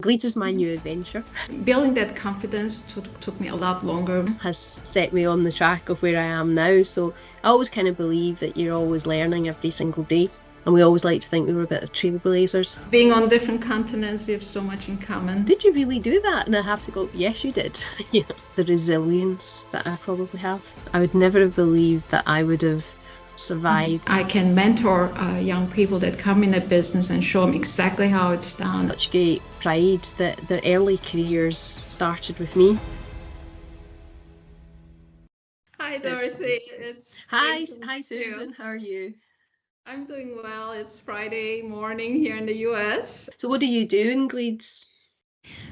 Gleeds is my new adventure. Building that confidence took me a lot longer. Has set me on the track of where I am now. So I always kind of believe that you're always learning every single day. And we always like to think we were a bit of trailblazers. Being on different continents, we have so much in common. Did you really do that? And I have to go, yes, you did. You know, the resilience that I probably have. I would never have believed that I would have survived. I can mentor young people that come in a business and show them exactly how it's done. Such great pride that their early careers started with me. Hi, Dorothy. Hi, Susan. How are you? I'm doing well. It's Friday morning here in the US. So what do you do in Gleeds?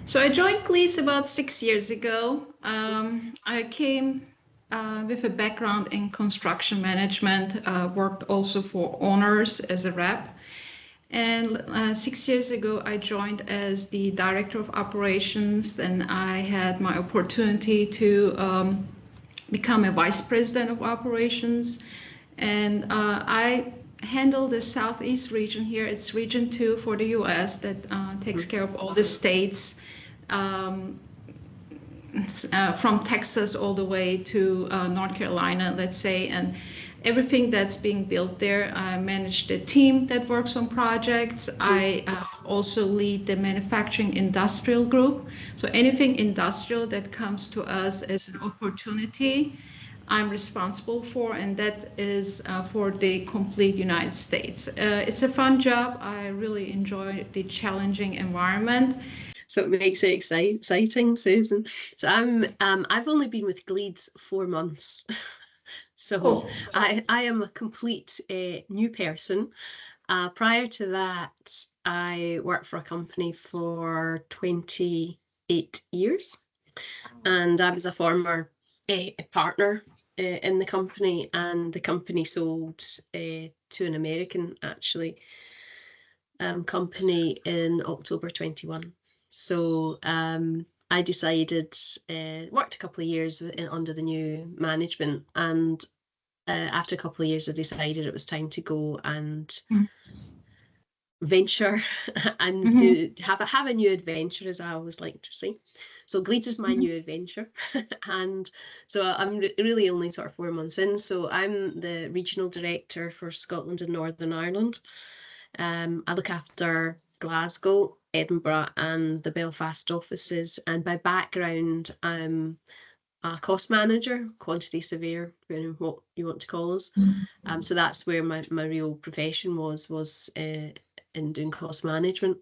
So I joined Gleeds about 6 years ago. I came with a background in construction management, worked also for owners as a rep. And 6 years ago, I joined as the director of operations. Then I had my opportunity to become a vice president of operations. And I handle the Southeast region here. It's region 2 for the US that takes care of all the states. From Texas all the way to North Carolina, let's say, and everything that's being built there. I manage the team that works on projects. I also lead the manufacturing industrial group. So anything industrial that comes to us as an opportunity, I'm responsible for, and that is for the complete United States. It's a fun job. I really enjoy the challenging environment. So it makes it exciting, Susan. So I've only been with Gleeds 4 months. So I am a complete new person. Prior to that, I worked for a company for 28 years. And I was a former partner in the company, and the company sold to an American, actually, company in October 21. So I decided, worked a couple of years under the new management, and after a couple of years I decided it was time to go and venture and to have a new adventure, as I always like to say. So Gleeds is my new adventure. And so I'm really only sort of 4 months in. So I'm the regional director for Scotland and Northern Ireland. I look after Glasgow, Edinburgh and the Belfast offices, and by background I'm a cost manager, quantity surveyor, depending on what you want to call us. So that's where my real profession was in doing cost management.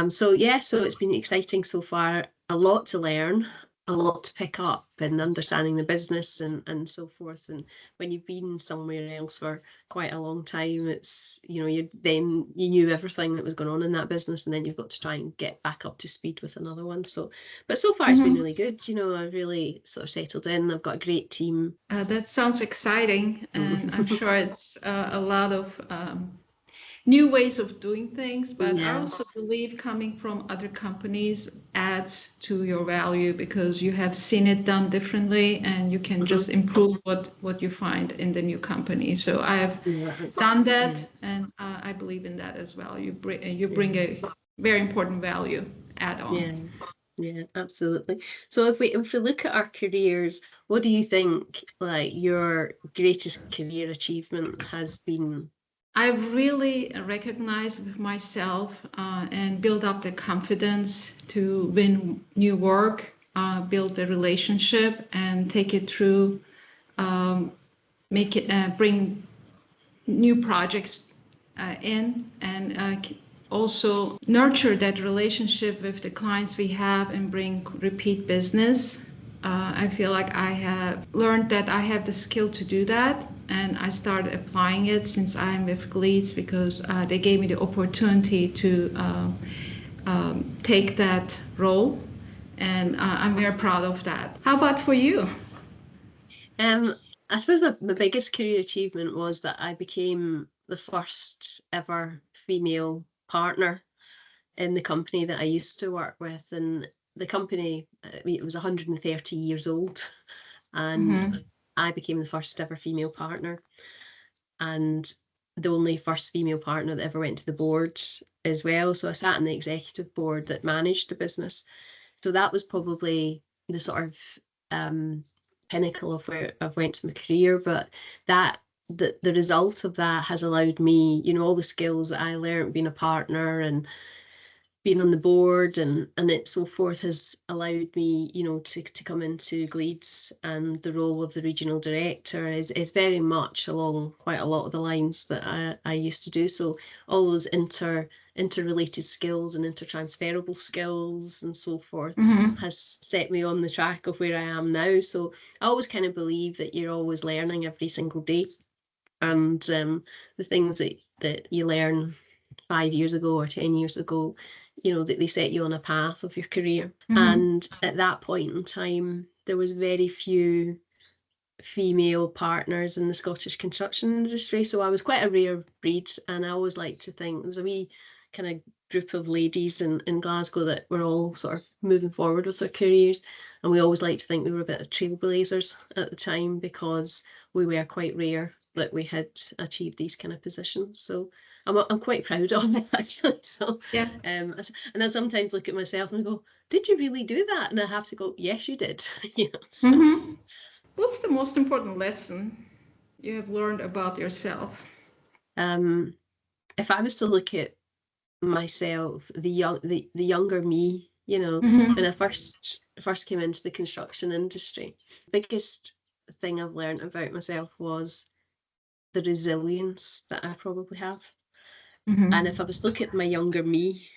So it's been exciting so far, a lot to learn, a lot to pick up and understanding the business and so forth. And when you've been somewhere else for quite a long time, it's, you knew everything that was going on in that business, and then you've got to try and get back up to speed with another one. But so far it's been really good. I've really sort of settled in. I've got a great team. That sounds exciting, and I'm sure it's a lot of new ways of doing things, but I also believe coming from other companies adds to your value, because you have seen it done differently and you can just improve what you find in the new company. So I have done that, and I believe in that as well. You bring a very important value add on. Yeah, absolutely. So if we look at our careers, what do you think like your greatest career achievement has been? I've really recognized with myself and build up the confidence to win new work, build the relationship and take it through, bring new projects in, and also nurture that relationship with the clients we have and bring repeat business. I feel like I have learned that I have the skill to do that, and I started applying it since I'm with Gleeds, because they gave me the opportunity to take that role, and I'm very proud of that. How about for you? I suppose my biggest career achievement was that I became the first ever female partner in the company that I used to work with, and the company, it was 130 years old, and I became the first ever female partner. And the only first female partner that ever went to the board as well. So I sat in the executive board that managed the business. So that was probably the sort of pinnacle of where I've went to my career. But the result of that has allowed me, all the skills that I learned being a partner and being on the board and it so forth has allowed me, to come into Gleeds, and the role of the regional director is very much along quite a lot of the lines that I used to do. So all those interrelated skills and intertransferable skills and so forth has set me on the track of where I am now. So I always kind of believe that you're always learning every single day, and the things that you learn 5 years ago or 10 years ago, that they set you on a path of your career. And at that point in time, there was very few female partners in the Scottish construction industry. So I was quite a rare breed, and I always like to think there was a wee kind of group of ladies in Glasgow that were all sort of moving forward with their careers. And we always like to think we were a bit of trailblazers at the time, because we were quite rare that we had achieved these kind of positions. So I'm quite proud of it, actually. So yeah. And I sometimes look at myself and go, did you really do that? And I have to go, yes, you did. So. What's the most important lesson you have learned about yourself? If I was to look at myself, the younger me, when I first came into the construction industry, the biggest thing I've learned about myself was the resilience that I probably have. And if I was to look at my younger me,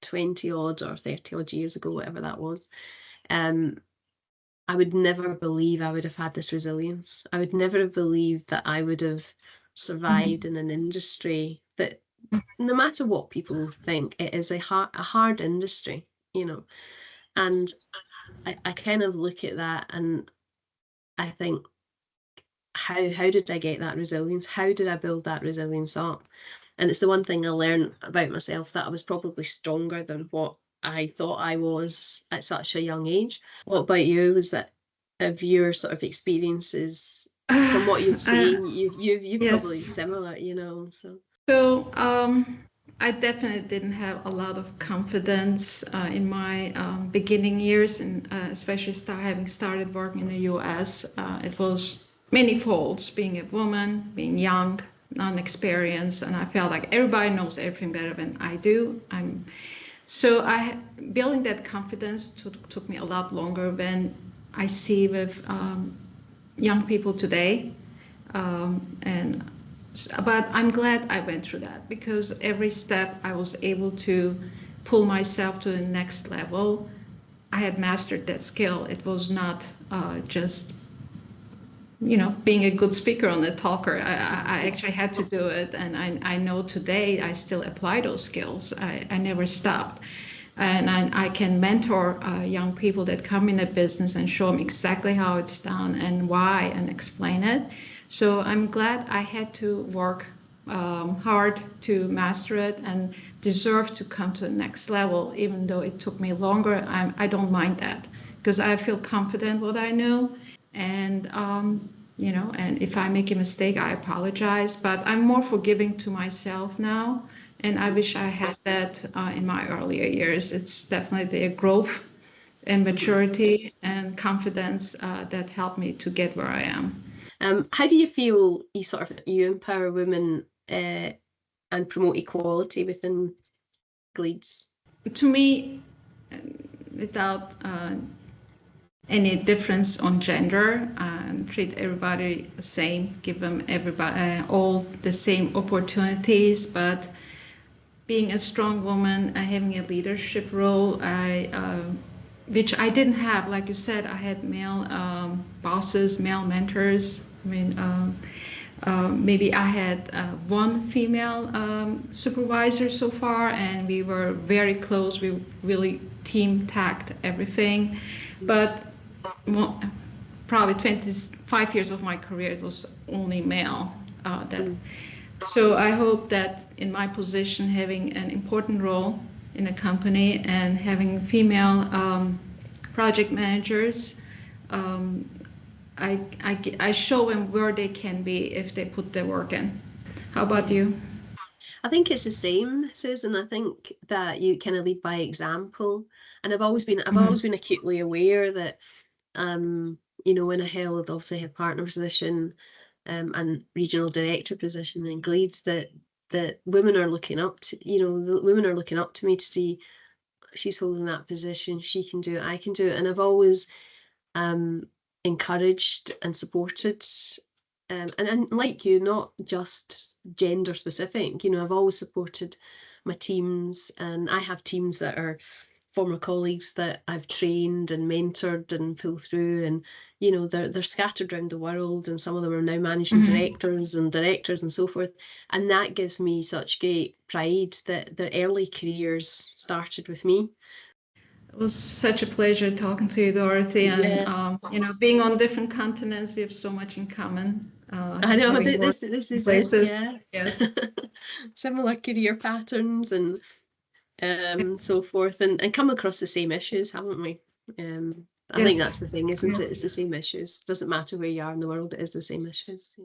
20 odd or 30 odd years ago, whatever that was, I would never believe I would have had this resilience. I would never have believed that I would have survived in an industry that, no matter what people think, it is a hard industry, and I kind of look at that and I think, how did I get that resilience? How did I build that resilience up? And it's the one thing I learned about myself, that I was probably stronger than what I thought I was at such a young age. What about you? Was that of your sort of experiences from what you've seen? You've yes. Probably similar, So I definitely didn't have a lot of confidence in my beginning years, and especially having started working in the US. It was many folds, being a woman, being young, non-experienced, and I felt like everybody knows everything better than I do. So building that confidence took me a lot longer than I see with young people today. But I'm glad I went through that, because every step I was able to pull myself to the next level. I had mastered that skill. It was not just being a good speaker and a talker. I actually had to do it, and I know today I still apply those skills. I never stopped, and I can mentor young people that come in a business and show them exactly how it's done and why, and explain it. So I'm glad I had to work hard to master it and deserve to come to the next level, even though it took me longer. I don't mind that, because I feel confident what I know. And and if I make a mistake, I apologize, but I'm more forgiving to myself now, and I wish I had that in my earlier years. It's definitely a growth and maturity and confidence that helped me to get where I am. How do you feel you empower women and promote equality within Gleeds? To me, without any difference on gender, treat everybody the same, give them all the same opportunities. But being a strong woman, having a leadership role, which I didn't have, like you said, I had male bosses, male mentors. Maybe I had one female supervisor so far, and we were very close. We really team tagged everything, but probably 25 years of my career, it was only male. So I hope that in my position, having an important role in a company and having female project managers, I show them where they can be if they put the work in. How about you? I think it's the same, Susan. I think that you kind of lead by example, and I've Mhm. always been acutely aware that, when I held obviously a partner position, and regional director position in Gleeds, that women are looking up to, the women are looking up to me to see she's holding that position, she can do it, I can do it, and I've always um, encouraged and supported. And like you, not just gender specific. I've always supported my teams, and I have teams that are former colleagues that I've trained and mentored and pulled through, and they're scattered around the world, and some of them are now managing Mhm. directors and so forth. And that gives me such great pride that their early careers started with me. It was such a pleasure talking to you, Dorothy, and Yeah, being on different continents, we have so much in common. I know Having that worked this in is it. places, Yeah. yes, Similar career patterns and so forth, and come across the same issues, haven't we? I think yes, that's the thing, isn't it? yes. It's the same issues. Doesn't matter where you are in the world, it is the same issues.